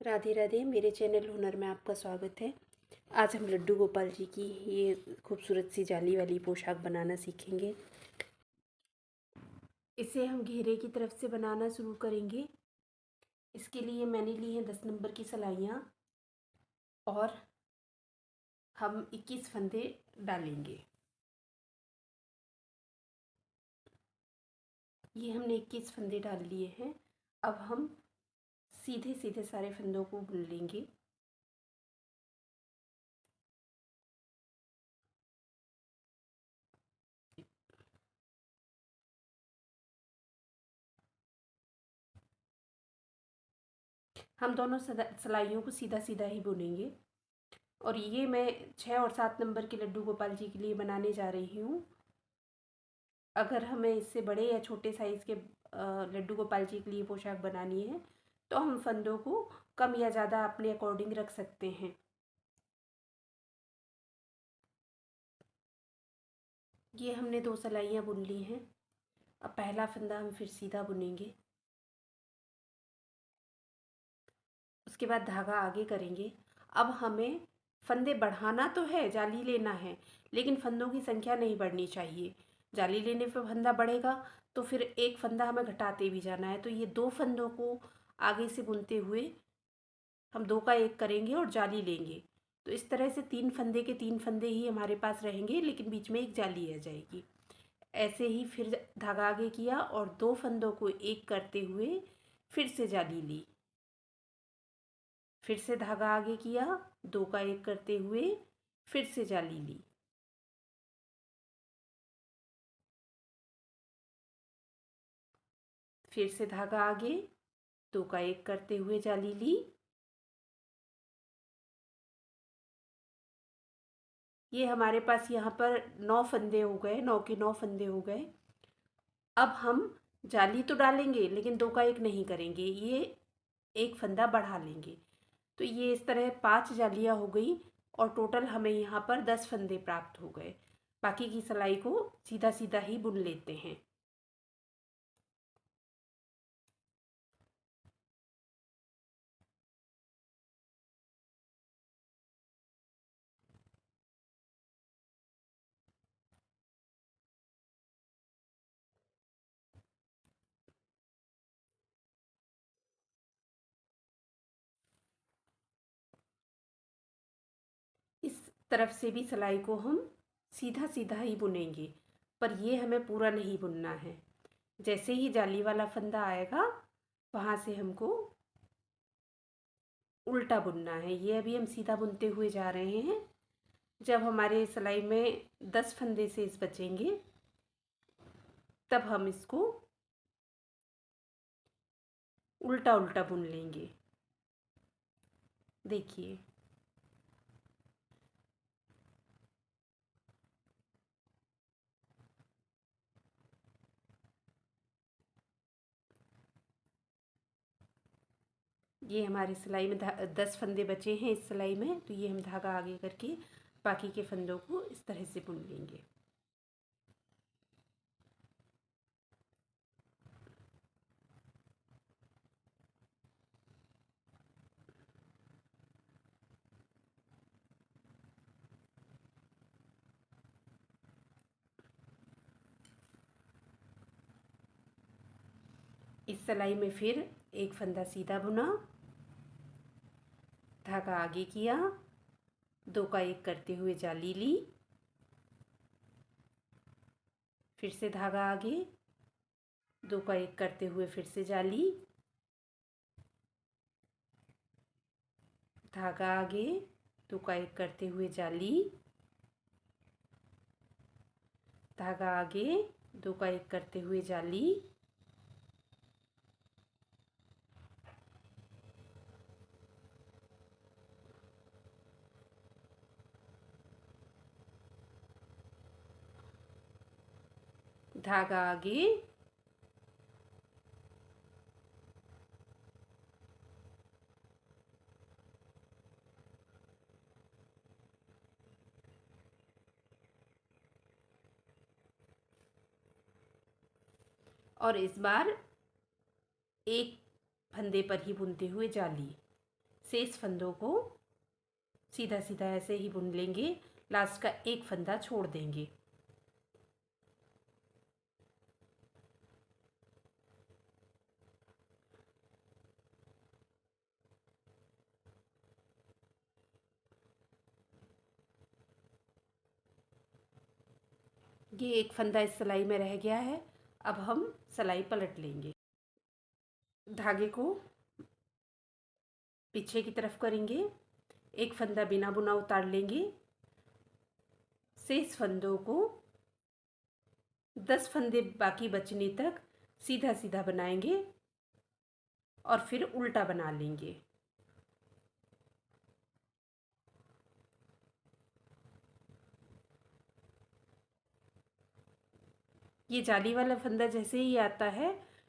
राधे राधे। मेरे चैनल हुनर में आपका स्वागत है। आज हम लड्डू गोपाल जी की ये खूबसूरत सी जाली वाली पोशाक बनाना सीखेंगे। इसे हम घेरे की तरफ से बनाना शुरू करेंगे। इसके लिए मैंने ली हैं 10 नंबर की सिलाइयाँ और हम 21 फंदे डालेंगे। ये हमने 21 फंदे डाल लिए हैं। अब हम सीधे सीधे सारे फंदों को बुन लेंगे। हम दोनों सिलाइयों को सीधा सीधा ही बुनेंगे। और ये मैं 6 और 7 नंबर के लड्डू गोपाल जी के लिए बनाने जा रही हूँ। अगर हमें इससे बड़े या छोटे साइज़ के लड्डू गोपाल जी के लिए पोशाक बनानी है तो हम फंदों को कम या ज़्यादा अपने अकॉर्डिंग रख सकते हैं। ये हमने 2 सिलाइयाँ बुन ली हैं। अब पहला फंदा हम फिर सीधा बुनेंगे। उसके बाद धागा आगे करेंगे। अब हमें फंदे बढ़ाना तो है, जाली लेना है, लेकिन फंदों की संख्या नहीं बढ़नी चाहिए। जाली लेने पर फंदा बढ़ेगा तो फिर एक फंदा हमें घटाते भी जाना है। तो ये 2 फंदों को आगे से बुनते हुए हम 2 का 1 करेंगे और जाली लेंगे। तो इस तरह से 3 फंदे के 3 फंदे ही हमारे पास रहेंगे, लेकिन बीच में एक जाली आ जाएगी। ऐसे ही फिर धागा आगे किया और 2 फंदों को 1 करते हुए फिर से जाली ली। फिर से धागा आगे किया, 2 का 1 करते हुए फिर से जाली ली। फिर से धागा आगे, 2 का 1 करते हुए जाली ली। ये हमारे पास यहाँ पर 9 फंदे हो गए, 9 के 9 फंदे हो गए। अब हम जाली तो डालेंगे लेकिन 2 का 1 नहीं करेंगे, ये एक फंदा बढ़ा लेंगे। तो ये इस तरह 5 जालियाँ हो गई और टोटल हमें यहाँ पर 10 फंदे प्राप्त हो गए। बाकी की सिलाई को सीधा सीधा ही बुन लेते हैं। इस तरफ से भी सिलाई को हम सीधा सीधा ही बुनेंगे, पर ये हमें पूरा नहीं बुनना है। जैसे ही जाली वाला फंदा आएगा वहाँ से हमको उल्टा बुनना है। ये अभी हम सीधा बुनते हुए जा रहे हैं। जब हमारे सिलाई में 10 फंदे शेष बचेंगे तब हम इसको उल्टा उल्टा बुन लेंगे। देखिए, ये हमारी सिलाई में 10 फंदे बचे हैं इस सिलाई में, तो ये हम धागा आगे करके बाकी के फंदों को इस तरह से बुन लेंगे। इस सिलाई में फिर एक फंदा सीधा बुना, धागा आगे किया, 2 का 1 करते हुए जाली ली, फिर से धागा आगे, 2 का 1 करते हुए फिर से जाली, धागा आगे, 2 का 1 करते हुए जाली, धागा आगे, 2 का 1 करते हुए जाली, धागा आगे, और इस बार एक फंदे पर ही बुनते हुए जाली। शेष फंदों को सीधा सीधा ऐसे ही बुन लेंगे, लास्ट का एक फंदा छोड़ देंगे। ये एक फंदा इस सिलाई में रह गया है। अब हम सिलाई पलट लेंगे। धागे को पीछे की तरफ करेंगे, एक फंदा बिना बुना उतार लेंगे, शेष फंदों को 10 फंदे बाकी बचने तक सीधा सीधा बनाएंगे और फिर उल्टा बना लेंगे। ये जाली वाला फंदा जैसे ही आता है,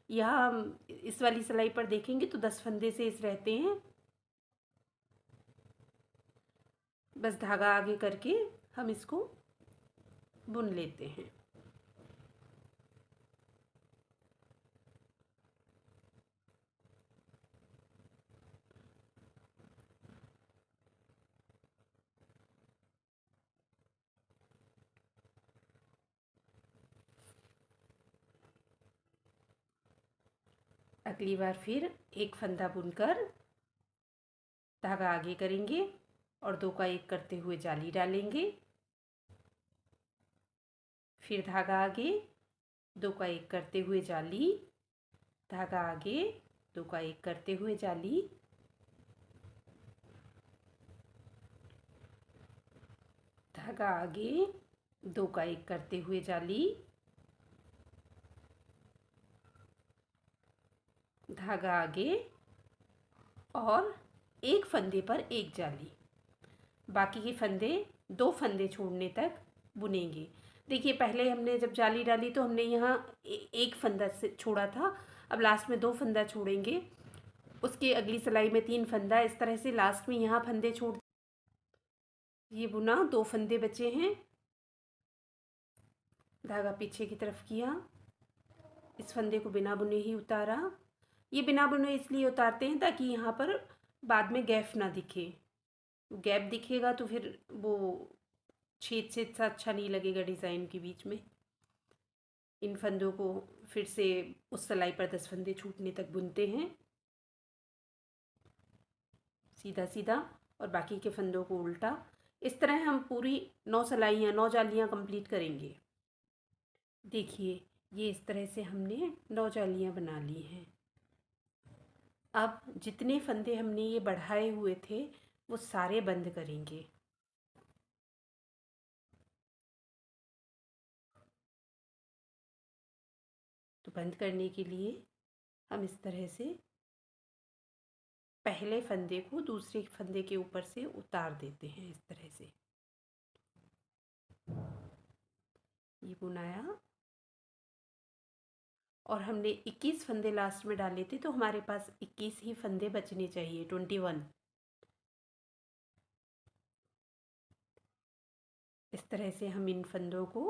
यहाँ इस वाली सिलाई पर देखेंगे तो 10 फंदे से इस रहते हैं। बस धागा आगे करके हम इसको बुन लेते हैं। अगली बार फिर एक फंदा बुनकर धागा आगे करेंगे और 2 का 1 करते हुए जाली डालेंगे, फिर धागा आगे, 2 का 1 करते हुए जाली, धागा आगे, 2 का 1 करते हुए जाली, धागा आगे, 2 का 1 करते हुए जाली, धागा आगे और एक फंदे पर एक जाली। बाकी के फंदे 2 फंदे छोड़ने तक बुनेंगे। देखिए पहले हमने जब जाली डाली तो हमने यहाँ एक फंदा से छोड़ा था, अब लास्ट में 2 फंदा छोड़ेंगे। उसकी अगली सिलाई में 3 फंदा, इस तरह से लास्ट में यहाँ फंदे छोड़। ये बुना, 2 फंदे बचे हैं, धागा पीछे की तरफ किया, इस फंदे को बिना बुने ही उतारा। ये बिना बुने इसलिए उतारते हैं ताकि यहाँ पर बाद में गैप ना दिखे। गैप दिखेगा तो फिर वो छेद छेद सा अच्छा नहीं लगेगा डिज़ाइन के बीच में। इन फंदों को फिर से उस सिलाई पर 10 फंदे छूटने तक बुनते हैं सीधा सीधा, और बाकी के फंदों को उल्टा। इस तरह हम पूरी 9 सिलाइयाँ, 9 जालियाँ कंप्लीट करेंगे। देखिए ये इस तरह से हमने 9 जालियाँ बना ली हैं। अब जितने फंदे हमने ये बढ़ाए हुए थे वो सारे बंद करेंगे। तो बंद करने के लिए हम इस तरह से पहले फंदे को दूसरे फंदे के ऊपर से उतार देते हैं। इस तरह से ये बुनाया, और हमने 21 फंदे लास्ट में डाले थे तो हमारे पास 21 ही फंदे बचने चाहिए, 21। इस तरह से हम इन फंदों को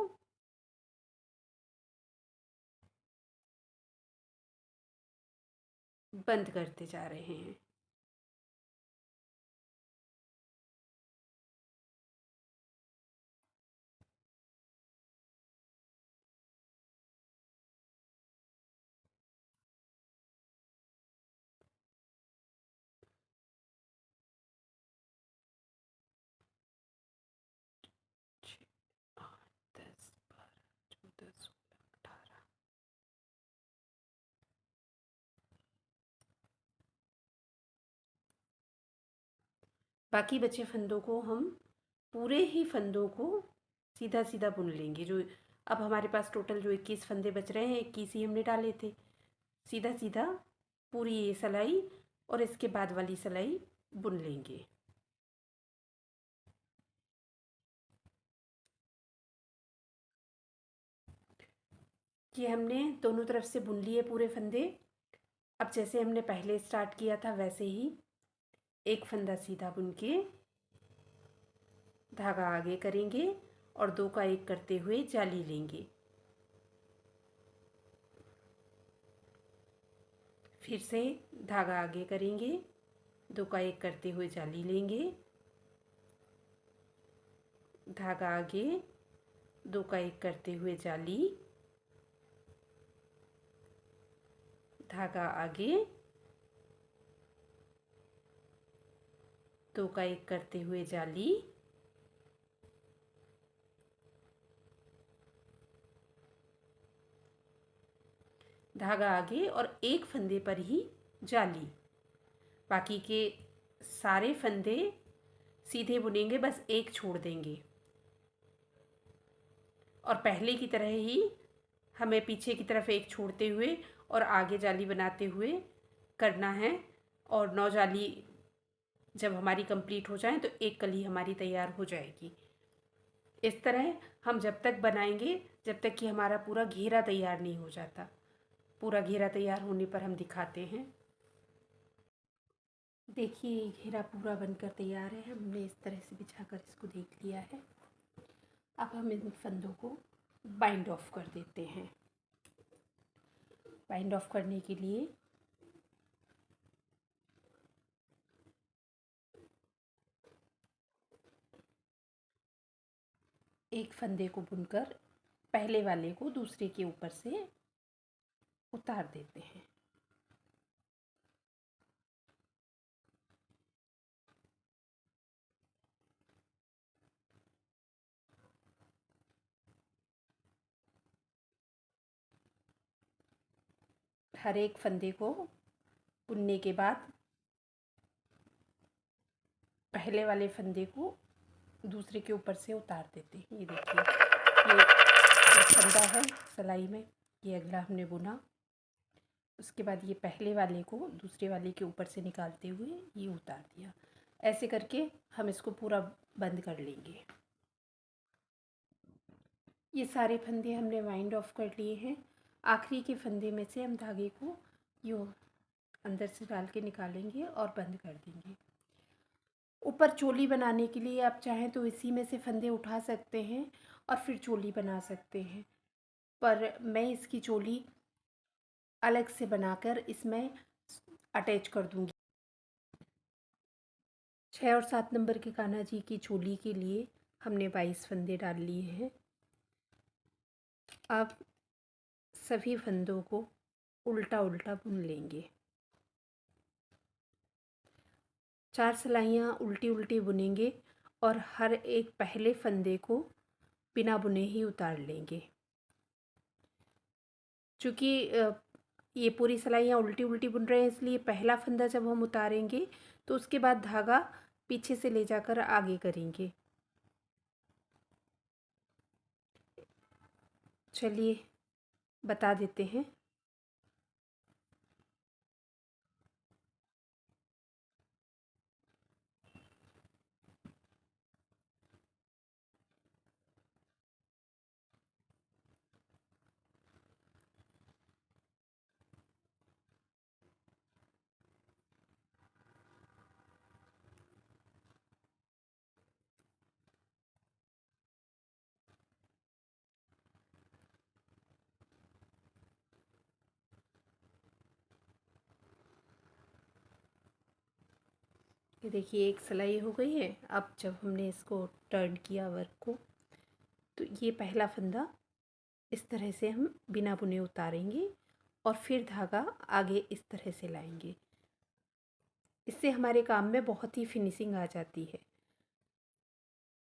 बंद करते जा रहे हैं। छः, आठ, 10, 12, 14, 16, 18। बाकी बचे फंदों को हम पूरे ही फंदों को सीधा सीधा बुन लेंगे। जो अब हमारे पास टोटल जो 21 फंदे बच रहे हैं, 21 ही हमने डाले थे। सीधा सीधा पूरी ये सिलाई और इसके बाद वाली सिलाई बुन लेंगे। ये हमने दोनों तरफ से बुन लिए पूरे फंदे। अब जैसे हमने पहले स्टार्ट किया था वैसे ही एक फंदा सीधा बुन के धागा आगे करेंगे और 2 का 1 करते हुए जाली लेंगे। फिर से धागा आगे करेंगे 2 का 1 करते हुए जाली लेंगे, धागा आगे, 2 का 1 करते हुए जाली, धागा आगे, 2 का 1 करते हुए जाली, धागा आगे और एक फंदे पर ही जाली। बाकी के सारे फंदे सीधे बुनेंगे, बस एक छोड़ देंगे। और पहले की तरह ही हमें पीछे की तरफ एक छोड़ते हुए और आगे जाली बनाते हुए करना है। और 9 जाली जब हमारी कंप्लीट हो जाए तो एक कली हमारी तैयार हो जाएगी। इस तरह हम जब तक बनाएंगे जब तक कि हमारा पूरा घेरा तैयार नहीं हो जाता। पूरा घेरा तैयार होने पर हम दिखाते हैं। देखिए घेरा पूरा बनकर तैयार है। हमने इस तरह से बिछाकर इसको देख लिया है। अब हम इन फंदों को बाइंड ऑफ कर देते हैं। बाइंड ऑफ करने के लिए एक फंदे को बुनकर पहले वाले को दूसरे के ऊपर से उतार देते हैं। हर एक फंदे को बुनने के बाद पहले वाले फंदे को दूसरे के ऊपर से उतार देते हैं। ये देखिए, ये फंदा है सिलाई में, ये अगला हमने बुना। उसके बाद ये पहले वाले को दूसरे वाले के ऊपर से निकालते हुए ये उतार दिया। ऐसे करके हम इसको पूरा बंद कर लेंगे। ये सारे फंदे हमने वाइंड ऑफ कर लिए हैं। आखिरी के फंदे में से हम धागे को यूँ अंदर से डाल के निकालेंगे और बंद कर देंगे। ऊपर चोली बनाने के लिए आप चाहें तो इसी में से फंदे उठा सकते हैं और फिर चोली बना सकते हैं, पर मैं इसकी चोली अलग से बनाकर इसमें अटैच कर दूंगी। 6 और 7 नंबर के कान्हा जी की चोली के लिए हमने 22 फंदे डाल लिए हैं। अब सभी फंदों को उल्टा उल्टा बुन लेंगे। 4 सिलाइयाँ उल्टी उल्टी बुनेंगे और हर एक पहले फंदे को बिना बुने ही उतार लेंगे। चूँकि ये पूरी सिलाइयाँ उल्टी उल्टी बुन रहे हैं, इसलिए पहला फंदा जब हम उतारेंगे तो उसके बाद धागा पीछे से ले जाकर आगे करेंगे। चलिए बता देते हैं। ये देखिए एक सिलाई हो गई है। अब जब हमने इसको टर्न किया वर्क को, तो ये पहला फंदा इस तरह से हम बिना बुने उतारेंगे और फिर धागा आगे इस तरह से लाएंगे। इससे हमारे काम में बहुत ही फिनिशिंग आ जाती है।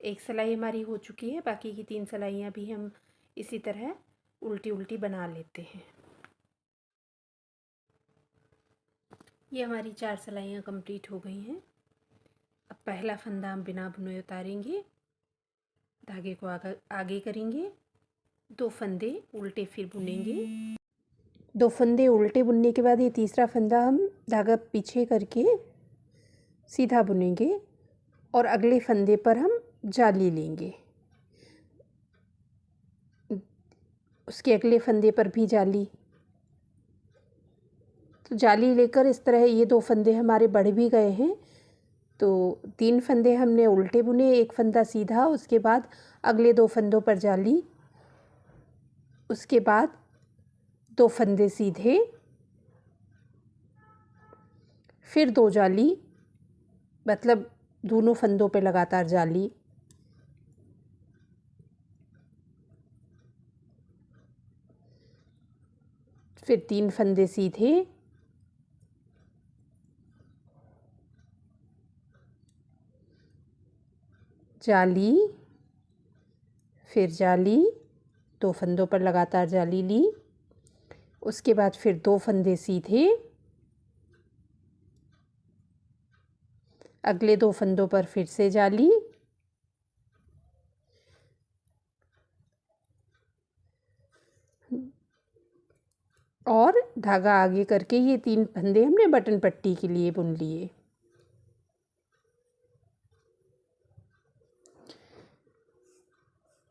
एक सिलाई हमारी हो चुकी है, बाकी की 3 सिलाइयाँ भी हम इसी तरह उल्टी उल्टी बना लेते हैं। ये हमारी 4 सिलाइयाँ कंप्लीट हो गई हैं। अब पहला फंदा हम बिना बुने उतारेंगे, धागे को आगे करेंगे, 2 फंदे उल्टे फिर बुनेंगे। 2 फंदे उल्टे बुनने के बाद ये तीसरा फंदा हम धागा पीछे करके सीधा बुनेंगे और अगले फंदे पर हम जाली लेंगे। उसके अगले फंदे पर भी जाली। तो जाली लेकर इस तरह ये 2 फंदे हमारे बढ़ भी गए हैं। तो 3 फंदे हमने उल्टे बुने, एक फंदा सीधा, उसके बाद अगले 2 फंदों पर जाली, उसके बाद 2 फंदे सीधे, फिर 2 जाली, मतलब दोनों फंदों पे लगातार जाली। फिर 3 फंदे सीधे, जाली, फिर जाली, 2 फंदों पर लगातार जाली ली। उसके बाद फिर 2 फंदे सीधे, अगले 2 फंदों पर फिर से जाली, और धागा आगे करके ये 3 फंदे हमने बटन पट्टी के लिए बुन लिए।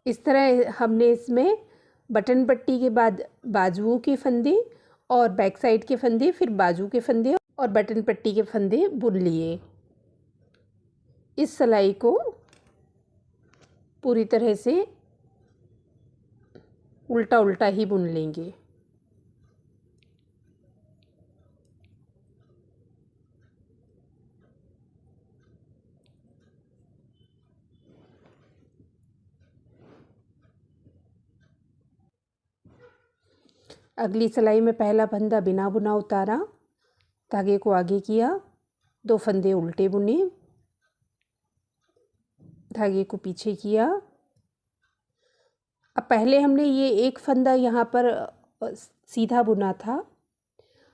इस तरह हमने इसमें बटन पट्टी के बाद बाजुओं के फंदे और बैक साइड के फंदे, फिर बाजू के फंदे और बटन पट्टी के फंदे बुन लिए। इस सिलाई को पूरी तरह से उल्टा उल्टा ही बुन लेंगे। अगली सिलाई में पहला फंदा बिना बुना उतारा, धागे को आगे किया, 2 फंदे उल्टे बुने, धागे को पीछे किया। अब पहले हमने ये एक फंदा यहाँ पर सीधा बुना था,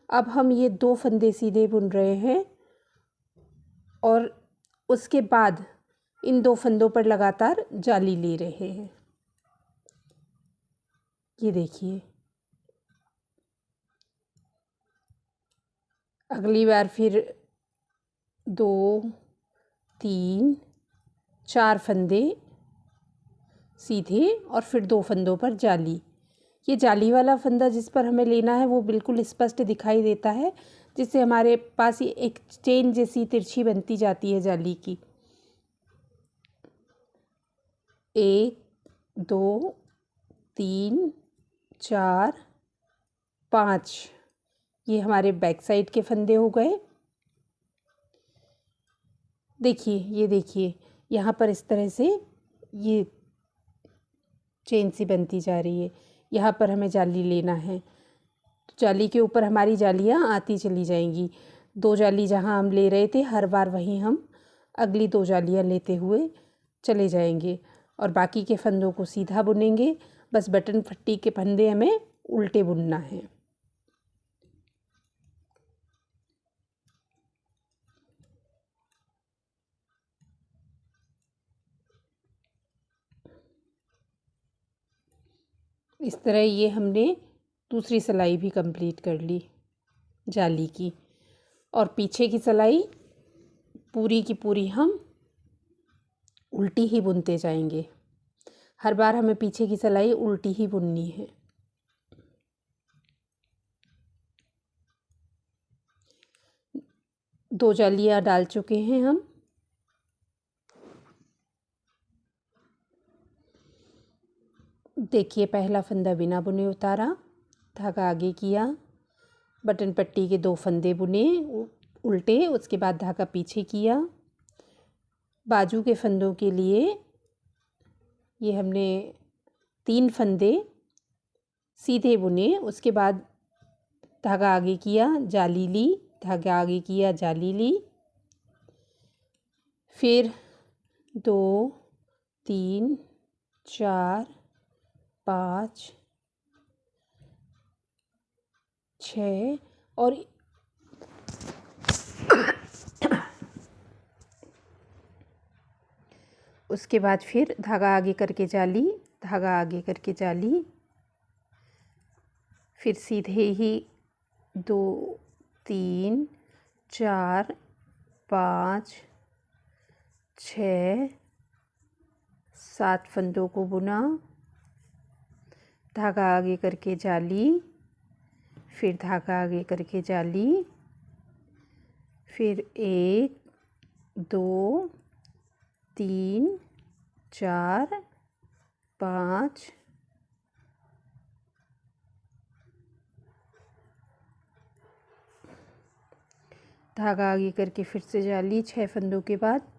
अब हम ये 2 फंदे सीधे बुन रहे हैं और उसके बाद इन 2 फंदों पर लगातार जाली ले रहे हैं। ये देखिए, अगली बार फिर 2, 3, 4 फंदे सीधे और फिर 2 फंदों पर जाली। ये जाली वाला फंदा जिस पर हमें लेना है वो बिल्कुल स्पष्ट दिखाई देता है, जिससे हमारे पास ये एक चेन जैसी तिरछी बनती जाती है जाली की। 1, 2, 3, 4, 5 ये हमारे बैक साइड के फंदे हो गए। देखिए, ये देखिए, यहाँ पर इस तरह से ये चेन सी बनती जा रही है। यहाँ पर हमें जाली लेना है, तो जाली के ऊपर हमारी जालियाँ आती चली जाएंगी। 2 जाली जहाँ हम ले रहे थे हर बार वहीं हम अगली 2 जालियाँ लेते हुए चले जाएंगे और बाकी के फंदों को सीधा बुनेंगे। बस बटन पट्टी के फंदे हमें उल्टे बुनना है। इस तरह ये हमने दूसरी सिलाई भी कंप्लीट कर ली जाली की, और पीछे की सिलाई पूरी की पूरी हम उल्टी ही बुनते जाएंगे। हर बार हमें पीछे की सिलाई उल्टी ही बुननी है। दो जालियाँ डाल चुके हैं हम। देखिए, पहला फंदा बिना बुने उतारा, धागा आगे किया, बटन पट्टी के 2 फंदे बुने उल्टे, उसके बाद धागा पीछे किया। बाजू के फंदों के लिए ये हमने 3 फंदे सीधे बुने, उसके बाद धागा आगे किया, जाली ली, धागा आगे किया, जाली ली, फिर 2, 3, 4, 5, 6 और उसके बाद फिर धागा आगे करके जाली, धागा आगे करके जाली, फिर सीधे ही 2, 3, 4, 5, 6, 7 फंदों को बुना, धागा आगे करके जाली, फिर धागा आगे करके जाली, फिर 1, 2, 3, 4, 5, 6 धागा आगे करके फिर से जाली 6 फंदों के बाद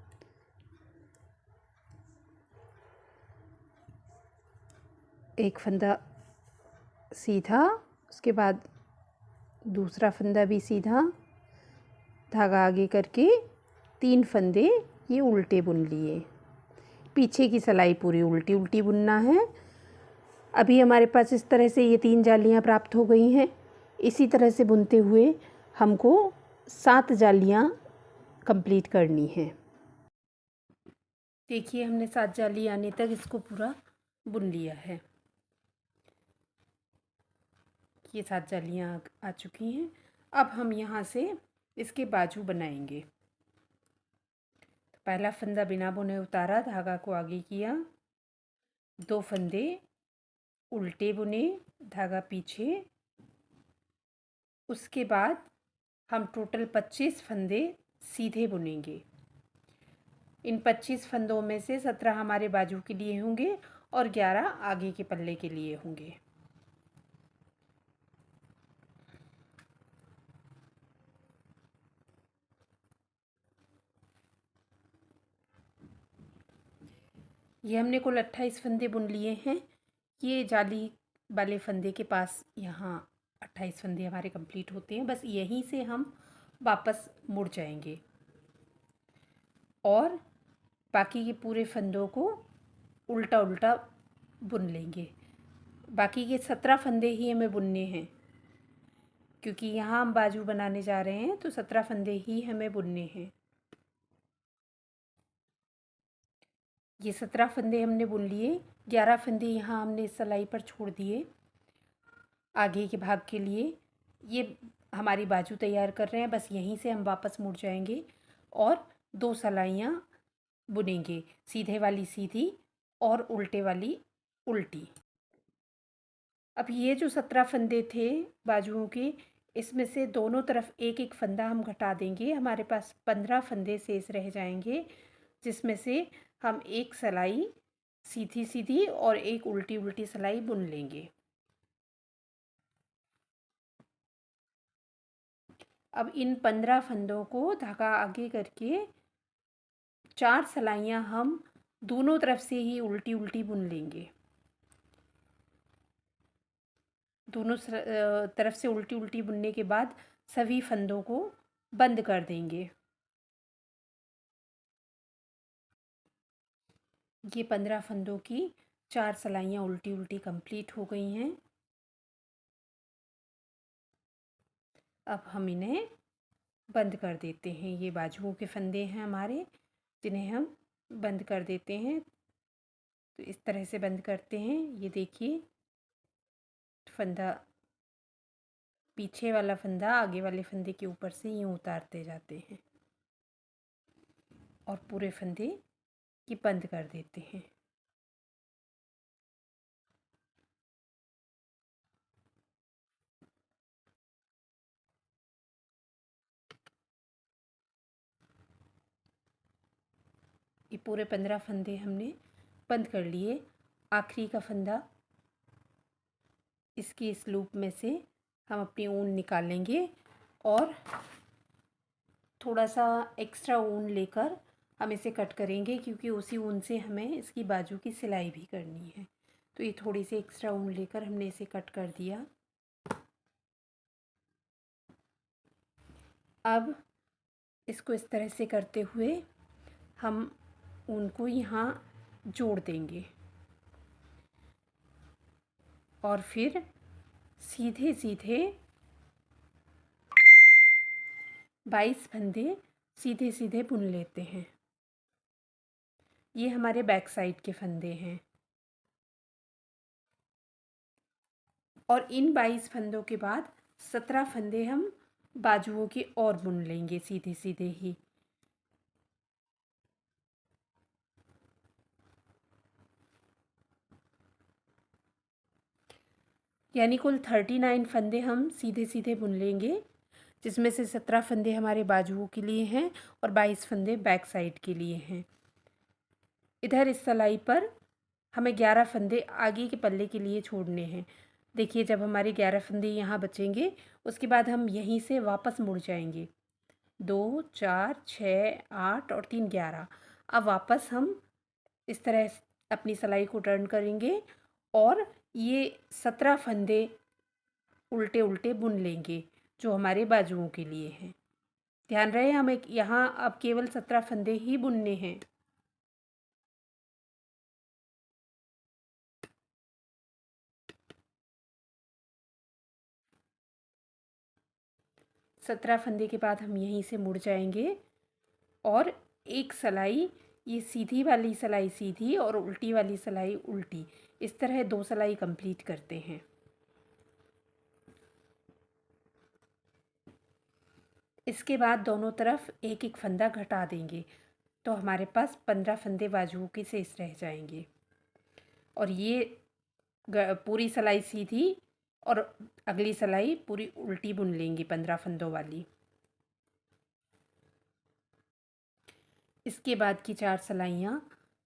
एक फंदा सीधा, उसके बाद दूसरा फंदा भी सीधा, धागा आगे करके 3 फंदे ये उल्टे बुन लिए। पीछे की सिलाई पूरी उल्टी उल्टी बुनना है। अभी हमारे पास इस तरह से ये 3 जालियाँ प्राप्त हो गई हैं। इसी तरह से बुनते हुए हमको 7 जालियाँ कंप्लीट करनी है। देखिए हमने 7 जाली आने तक इसको पूरा बुन लिया है। ये 7 जालियाँ आ चुकी हैं। अब हम यहाँ से इसके बाजू बनाएंगे। तो पहला फंदा बिना बुने उतारा, धागा को आगे किया, 2 फंदे उल्टे बुने, धागा पीछे, उसके बाद हम टोटल 25 फंदे सीधे बुनेंगे। इन 25 फंदों में से 17 हमारे बाजू के लिए होंगे और 11 आगे के पल्ले के लिए होंगे। ये हमने कुल 28 फंदे बुन लिए हैं। ये जाली वाले फंदे के पास यहाँ 28 फंदे हमारे कंप्लीट होते हैं। बस यहीं से हम वापस मुड़ जाएंगे और बाकी के पूरे फंदों को उल्टा उल्टा बुन लेंगे। बाकी के 17 फंदे ही हमें बुनने हैं, क्योंकि यहाँ हम बाजू बनाने जा रहे हैं, तो 17 फंदे ही हमें बुनने हैं। ये 17 फंदे हमने बुन लिए। 11 फंदे यहाँ हमने इस सिलाई पर छोड़ दिए आगे के भाग के लिए। ये हमारी बाजू तैयार कर रहे हैं। बस यहीं से हम वापस मुड़ जाएंगे और 2 सिलाइयाँ बुनेंगे, सीधे वाली सीधी और उल्टे वाली उल्टी। अब ये जो 17 फंदे थे बाजुओं के, इसमें से दोनों तरफ एक एक फंदा हम घटा देंगे। हमारे पास 15 फंदे शेष रह जाएंगे, जिसमें से हम एक सिलाई सीधी सीधी और एक उल्टी उल्टी सिलाई बुन लेंगे। अब इन 15 फंदों को धागा आगे करके 4 सिलाइयाँ हम दोनों तरफ से ही उल्टी उल्टी बुन लेंगे। दोनों तरफ से उल्टी उल्टी बुनने के बाद सभी फंदों को बंद कर देंगे। ये 15 फंदों की 4 सिलाइयाँ उल्टी उल्टी कंप्लीट हो गई हैं। अब हम इन्हें बंद कर देते हैं। ये बाजुओं के फंदे हैं हमारे, जिन्हें हम बंद कर देते हैं। तो इस तरह से बंद करते हैं। ये देखिए, फंदा, पीछे वाला फंदा आगे वाले फंदे के ऊपर से यूँ उतारते जाते हैं और पूरे फंदे ये बंद कर देते हैं। ये पूरे 15 फंदे हमने बंद कर लिए। आखिरी का फंदा इसकी इस लूप में से हम अपनी ऊन निकालेंगे और थोड़ा सा एक्स्ट्रा ऊन लेकर हम इसे कट करेंगे, क्योंकि उसी ऊन से हमें इसकी बाजू की सिलाई भी करनी है। तो ये थोड़ी सी एक्स्ट्रा ऊन लेकर हमने इसे कट कर दिया। अब इसको इस तरह से करते हुए हम ऊन को यहाँ जोड़ देंगे और फिर सीधे सीधे 22 फंदे सीधे सीधे बुन लेते हैं। ये हमारे बैक साइड के फंदे हैं और इन 22 फंदों के बाद 17 फंदे हम बाजुओं के और बुन लेंगे सीधे सीधे ही। यानी कुल 39 फंदे हम सीधे सीधे बुन लेंगे, जिसमें से 17 फंदे हमारे बाजुओं के लिए हैं और 22 फंदे बैक साइड के लिए हैं। इधर इस सिलाई पर हमें 11 फंदे आगे के पल्ले के लिए छोड़ने हैं। देखिए, जब हमारे 11 फंदे यहाँ बचेंगे, उसके बाद हम यहीं से वापस मुड़ जाएंगे 2, 4, 6, 8 और 3, 11। अब वापस हम इस तरह अपनी सिलाई को टर्न करेंगे और ये 17 फंदे उल्टे उल्टे बुन लेंगे जो हमारे बाजुओं के लिए हैं। ध्यान रहे हमें यहाँ अब केवल 17 फंदे ही बुनने हैं। 17 फंदे के बाद हम यहीं से मुड़ जाएंगे और एक सिलाई, ये सीधी वाली सिलाई सीधी और उल्टी वाली सिलाई उल्टी, इस तरह 2 सिलाई कंप्लीट करते हैं। इसके बाद दोनों तरफ एक एक फंदा घटा देंगे तो हमारे पास 15 फंदे बाजुओं के शेष रह जाएंगे। और ये पूरी सिलाई सीधी और अगली सिलाई पूरी उल्टी बुन लेंगे 15 फंदों वाली। इसके बाद की 4 सिलाइयाँ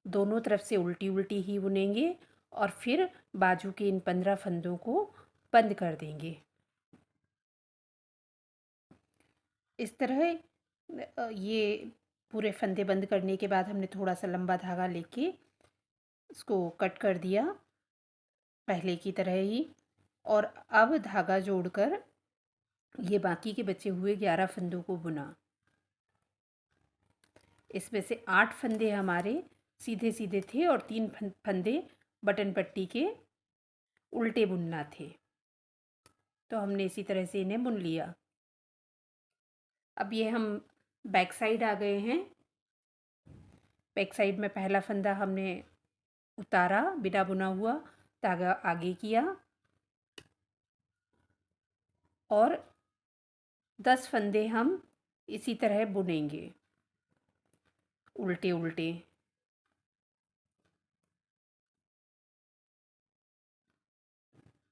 दोनों तरफ से उल्टी उल्टी ही बुनेंगे और फिर बाजू के इन 15 फंदों को बंद कर देंगे। इस तरह ये पूरे फंदे बंद करने के बाद हमने थोड़ा सा लंबा धागा लेके इसको कट कर दिया पहले की तरह ही। और अब धागा जोड़कर ये बाकी के बचे हुए 11 फंदों को बुना। इसमें से 8 फंदे हमारे सीधे सीधे थे और 3 फंदे बटन पट्टी के उल्टे बुनना थे, तो हमने इसी तरह से इन्हें बुन लिया। अब ये हम बैक साइड आ गए हैं। बैक साइड में पहला फंदा हमने उतारा बिना बुना हुआ, धागा आगे किया और 10 फंदे हम इसी तरह बुनेंगे उल्टे उल्टे।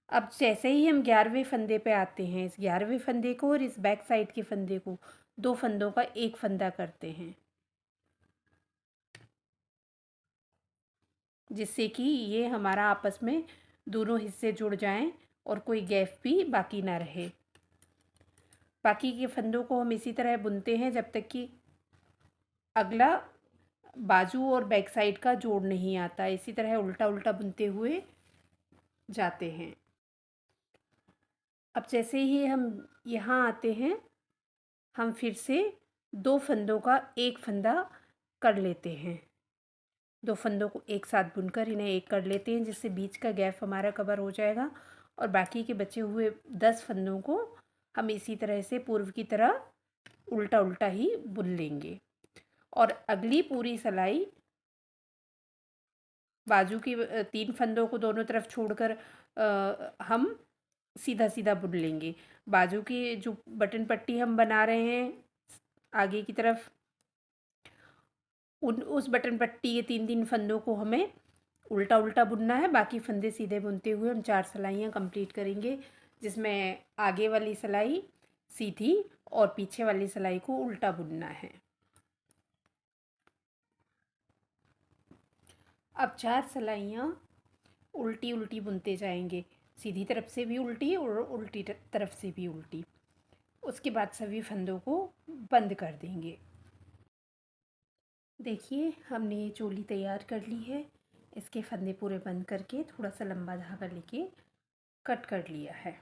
अब जैसे ही हम 11वें फंदे पे आते हैं, इस 11वें फंदे को और इस बैक साइड के फंदे को, 2 फंदों का एक फंदा करते हैं, जिससे कि ये हमारा आपस में दोनों हिस्से जुड़ जाएं और कोई गैप भी बाकी ना रहे। बाकी के फंदों को हम इसी तरह बुनते हैं जब तक कि अगला बाजू और बैक साइड का जोड़ नहीं आता। इसी तरह उल्टा उल्टा बुनते हुए जाते हैं। अब जैसे ही हम यहाँ आते हैं, हम फिर से 2 फंदों का एक फंदा कर लेते हैं। 2 फंदों को एक साथ बुनकर इन्हें एक कर लेते हैं, जिससे बीच का गैप हमारा कवर हो जाएगा। और बाकी के बचे हुए 10 फंदों को हम इसी तरह से पूर्व की तरह उल्टा उल्टा ही बुन लेंगे। और अगली पूरी सिलाई बाजू की 3 फंदों को दोनों तरफ छोड़कर हम सीधा सीधा बुन लेंगे। बाजू की जो बटन पट्टी हम बना रहे हैं आगे की तरफ, उस बटन पट्टी के 3 फंदों को हमें उल्टा उल्टा बुनना है। बाकी फंदे सीधे बुनते हुए हम 4 सिलाइयाँ कंप्लीट करेंगे, जिसमें आगे वाली सिलाई सीधी और पीछे वाली सिलाई को उल्टा बुनना है। अब 4 सिलाइयाँ उल्टी उल्टी बुनते जाएंगे, सीधी तरफ से भी उल्टी और उल्टी तरफ से भी उल्टी। उसके बाद सभी फंदों को बंद कर देंगे। देखिए हमने ये चोली तैयार कर ली है। इसके फंदे पूरे बंद करके थोड़ा सा लंबा धागा लेके कट कर लिया है।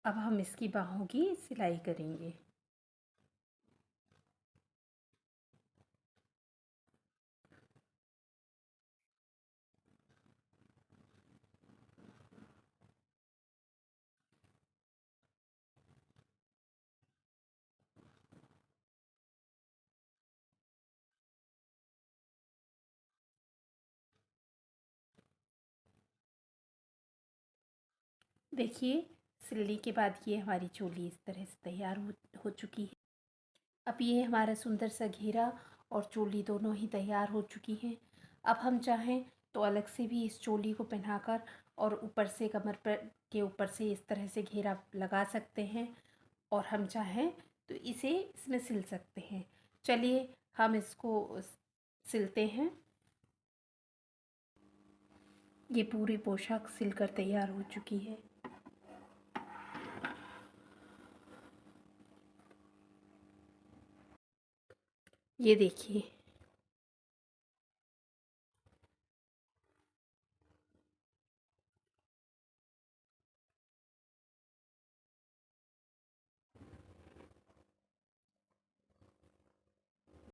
अब हम इसकी बाहों की सिलाई करेंगे। देखिए सिलने के बाद ये हमारी चोली इस तरह से तैयार हो चुकी है। अब ये हमारा सुंदर सा घेरा और चोली दोनों ही तैयार हो चुकी हैं। अब हम चाहें तो अलग से भी इस चोली को पहनाकर और ऊपर से कमर पर के ऊपर से इस तरह से घेरा लगा सकते हैं, और हम चाहें तो इसे इसमें सिल सकते हैं। चलिए हम इसको सिलते हैं। ये पूरी पोशाक सिलकर तैयार हो चुकी है। ये देखिए